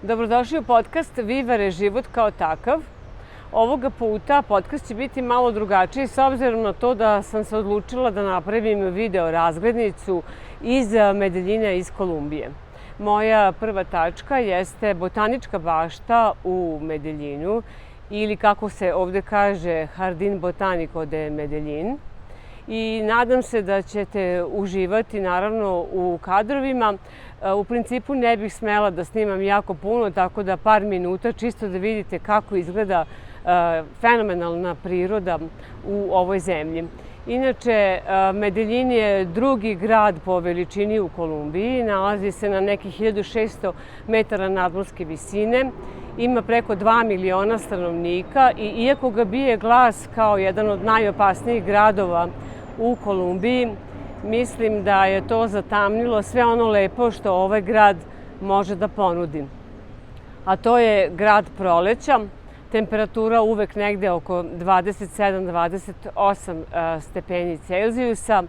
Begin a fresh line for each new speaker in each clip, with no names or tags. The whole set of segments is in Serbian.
Dobrodošli u podcast Vivare život kao takav. Ovoga puta podcast će biti malo drugačiji s obzirom na to da sam se odlučila da napravim video razglednicu iz Medeljina iz Kolumbije. Moja prva tačka jeste botanička bašta u Medeljinu ili kako se ovde kaže Jardín Botánico de Medellín. I nadam se da ćete uživati naravno u kadrovima. U principu ne bih smela da snimam jako puno, tako da par minuta čisto da vidite kako izgleda fenomenalna priroda u ovoj zemlji. Inače, Medeljin je drugi grad po veličini u Kolumbiji, nalazi se na nekih 1600 metara nadmorske visine, ima preko 2 miliona stanovnika i iako ga bije glas kao jedan od najopasnijih gradova u Kolumbiji, mislim da je to zatamnilo sve ono lepo što ovaj grad može da ponudi. A to je grad proleća, temperatura uvek negde oko 27-28 stepeni Celzijusa,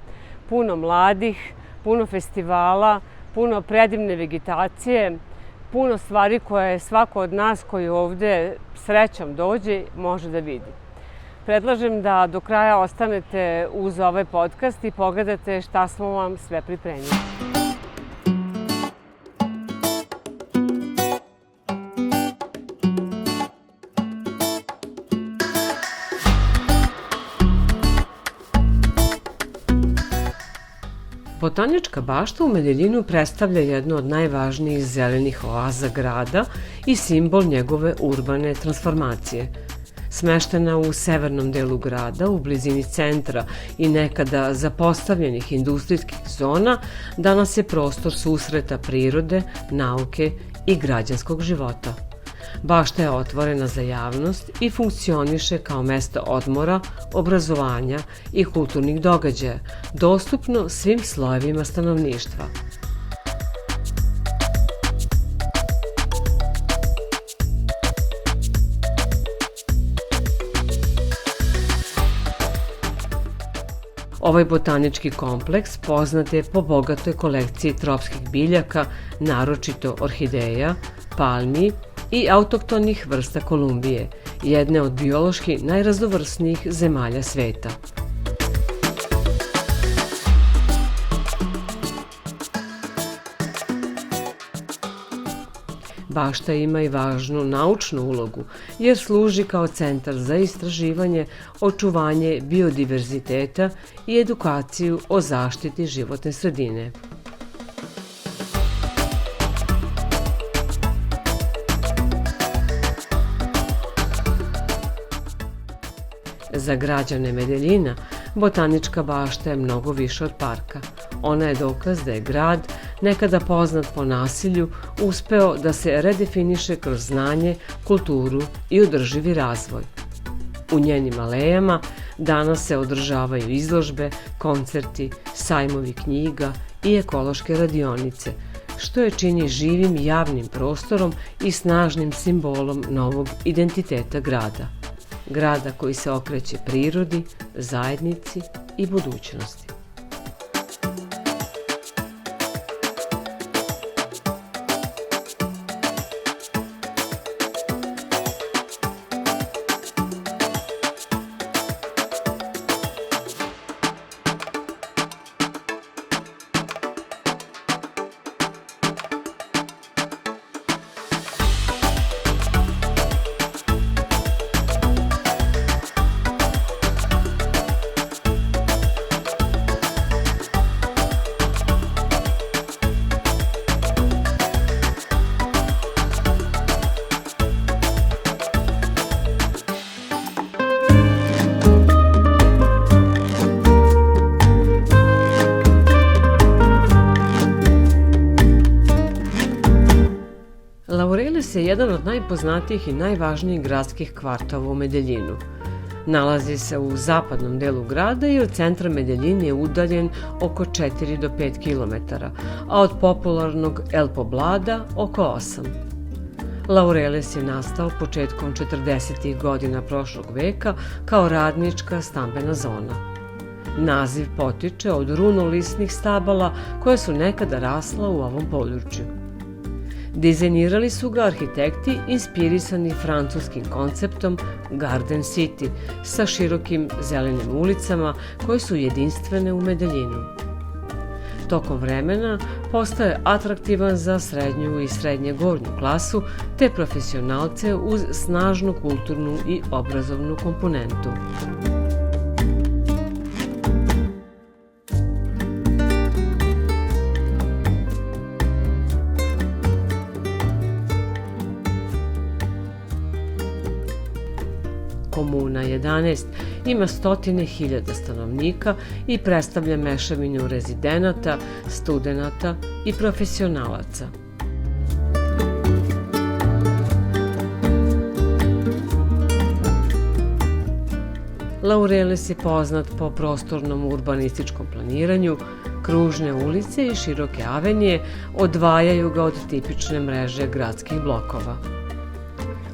puno mladih, puno festivala, puno predivne vegetacije, puno stvari koje svako od nas koji ovde srećom dođe može da vidi. Predlažem da do kraja ostanete uz ovaj podcast i pogledate šta smo vam sve pripremili. Botanička bašta u Medeljinu predstavlja jednu od najvažnijih zelenih oaza grada i simbol njegove urbane transformacije. Smeštena u severnom delu grada, u blizini centra i nekada zapostavljenih industrijskih zona, danas je prostor susreta prirode, nauke i građanskog života. Bašta je otvorena za javnost i funkcioniše kao mesto odmora, obrazovanja i kulturnih događaja, dostupno svim slojevima stanovništva. Ovaj botanički kompleks poznat je po bogatoj kolekciji tropskih biljaka, naročito orhideja, palmi i autohtonih vrsta Kolumbije, jedne od biološki najraznovrsnijih zemalja sveta. Bašta ima i važnu naučnu ulogu, jer služi kao centar za istraživanje, očuvanje biodiverziteta i edukaciju o zaštiti životne sredine. Za građane Medeljina, botanička bašta je mnogo više od parka. Ona je dokaz da je grad, nekada poznat po nasilju, uspeo da se redefiniše kroz znanje, kulturu i održivi razvoj. U njenim alejama danas se održavaju izložbe, koncerti, sajmovi knjiga i ekološke radionice, što je čini živim javnim prostorom i snažnim simbolom novog identiteta grada. Grada koji se okreće prirodi, zajednici i budućnosti. Laureles je jedan od najpoznatijih i najvažnijih gradskih kvartova u Medeljinu. Nalazi se u zapadnom delu grada i od centra Medeljin je udaljen oko 4 do 5 km, a od popularnog El Poblada oko 8. Laureles je nastao početkom 40. godina prošlog veka kao radnička stambena zona. Naziv potiče od runolisnih stabala koja su nekada rasla u ovom području. Dizajnirali su ga arhitekti inspirisani francuskim konceptom Garden City sa širokim zelenim ulicama koje su jedinstvene u Medeljinu. Tokom vremena postao je atraktivan za srednju i srednje gornju klasu te profesionalce uz snažnu kulturnu i obrazovnu komponentu. Komuna 11 ima stotine hiljada stanovnika i predstavlja mešavinu rezidenata, studenata i profesionalaca. Laureles je poznat po prostornom urbanističkom planiranju, kružne ulice i široke avenije odvajaju ga od tipične mreže gradskih blokova.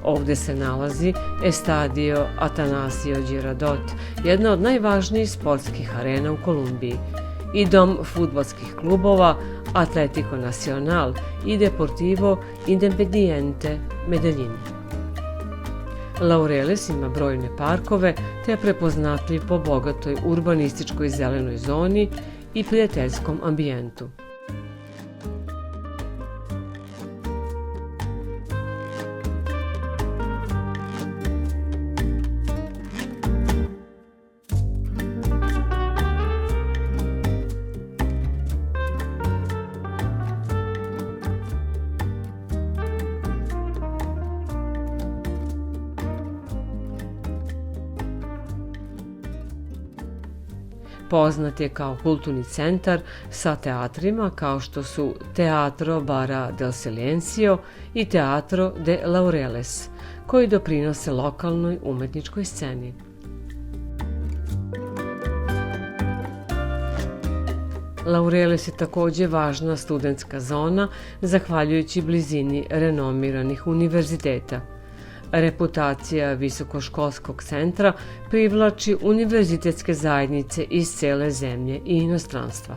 Ovde se nalazi Estadio Atanasio Girardot, jedna od najvažnijih sportskih arena u Kolumbiji, i dom fudbalskih klubova Atlético Nacional i Deportivo Independiente Medellín. Laureles ima brojne parkove te je prepoznatljiv po bogatoj urbanističkoj zelenoj zoni i prijateljskom ambijentu. Poznat je kao kulturni centar sa teatrima kao što su Teatro Bara del Silencio i Teatro de Laureles, koji doprinose lokalnoj umetničkoj sceni. Laureles je takođe važna studentska zona zahvaljujući blizini renomiranih univerziteta. Reputacija visokoškolskog centra privlači univerzitetske zajednice iz cele zemlje i inostranstva.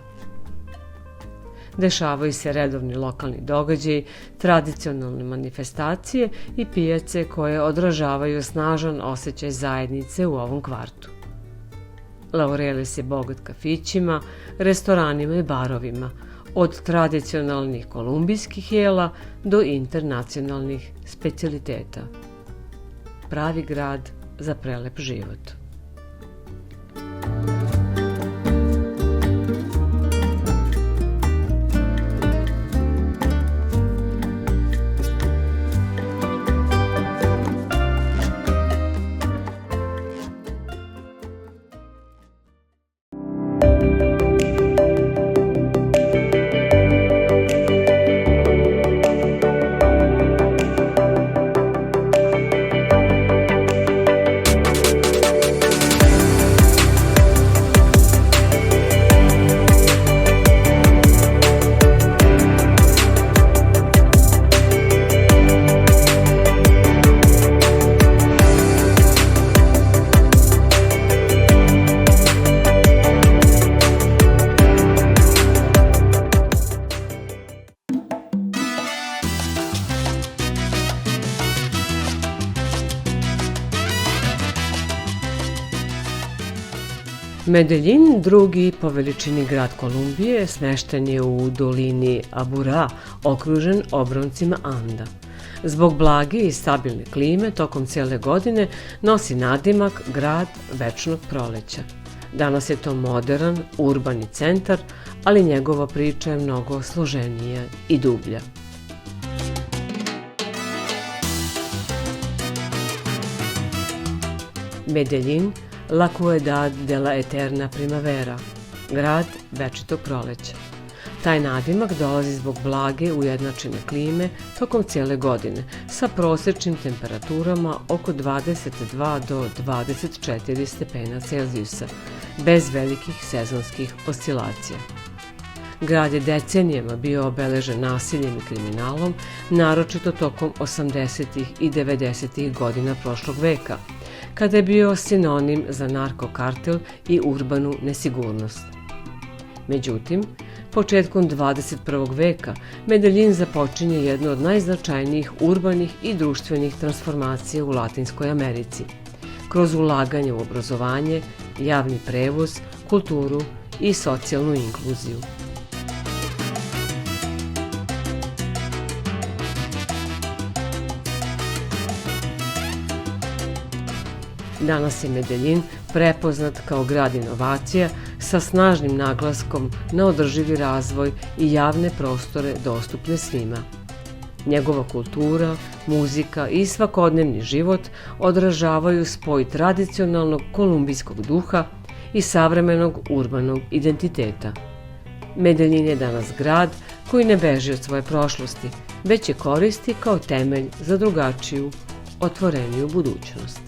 Dešavaju se redovni lokalni događaji, tradicionalne manifestacije i pijace koje odražavaju snažan osjećaj zajednice u ovom kvartu. Laureles je bogat kafićima, restoranima i barovima, od tradicionalnih kolumbijskih jela do internacionalnih specijaliteta. Pravi grad za prelep život. Medeljin, drugi po veličini grad Kolumbije, smešten je u dolini Aburá, okružen obroncima Anda. Zbog blage i stabilne klime, tokom cijele godine nosi nadimak grad večnog proleća. Danas je to moderan, urbani centar, ali njegova priča je mnogo složenija i dublja. Medeljin, La Ciudad de la Eterna Primavera, grad večitog proleća. Taj nadimak dolazi zbog blage, ujednačene klime tokom cijele godine, sa prosječnim temperaturama oko 22 do 24 stepena Celzijusa, bez velikih sezonskih oscilacija. Grad je decenijama bio obeležen nasiljem i kriminalom, naročito tokom 80. i 90. godina prošlog veka, kada je bio sinonim za narkokartel i urbanu nesigurnost. Međutim, Početkom 21. veka Medellin započinje jednu od najznačajnijih urbanih i društvenih transformacija u Latinskoj Americi, kroz ulaganje u obrazovanje, javni prevoz, kulturu i socijalnu inkluziju. Danas je Medellin prepoznat kao grad inovacija sa snažnim naglaskom na održivi razvoj i javne prostore dostupne svima. Njegova kultura, muzika i svakodnevni život odražavaju spoj tradicionalnog kolumbijskog duha i savremenog urbanog identiteta. Medellin je danas grad koji ne beži od svoje prošlosti, već je koristi kao temelj za drugačiju, otvoreniju budućnost.